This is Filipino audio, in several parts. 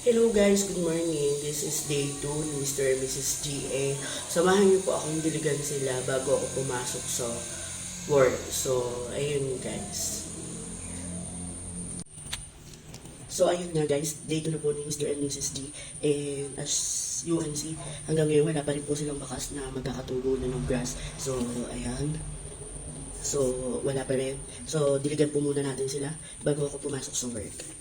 Hello guys, good morning. This is day 2 ni Mr. and Mrs. GA. Samahan niyo po akong diligan sila bago ako pumasok sa work. So, ayun guys. So, ayun nga guys, day 2 na po ni Mr. and Mrs. G. And as you can see, hanggang ngayon wala pa rin po silang bakas na magkakatubo na ng grass. So, ayan. So, wala pa rin. So, diligan po muna natin sila bago ako pumasok sa work.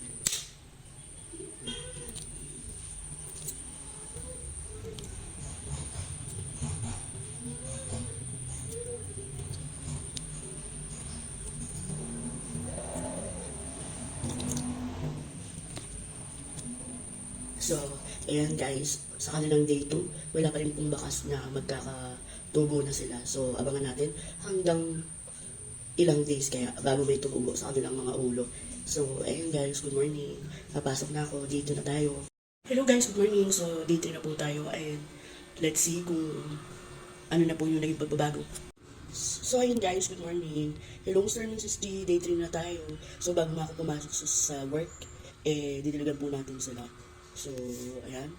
So, ayan guys, sa kanilang day 2, wala pa rin pong bakas na magkakatubo na sila. So, abangan natin hanggang ilang days kaya bago may tumubo sa kanilang mga ulo. So, ayan guys, good morning. Papasok na ako, dito na tayo. Hello guys, good morning. So, dito na po tayo and let's see kung ano na po yung naging pagbabago. So, ayun guys, good morning. Hello Mr. and Mrs. G, day 3 na tayo. So, bago ako pumasok sa work, didiligan po natin sila. So, ayan.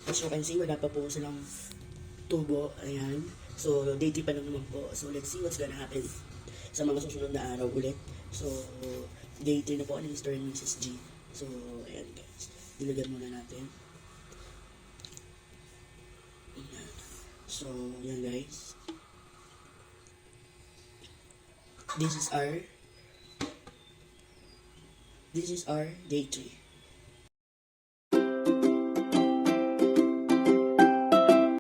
As you can see, wala pa po silang tubo. Ayan. So, day 3 pa lang naman po. So, let's see what's gonna happen sa mga susunod na araw ulit. So, day 3 na po ni Mr. and Mrs. G. So, ayan guys. Diligan muna natin. Ayan. So, ayan guys. This is our day 3.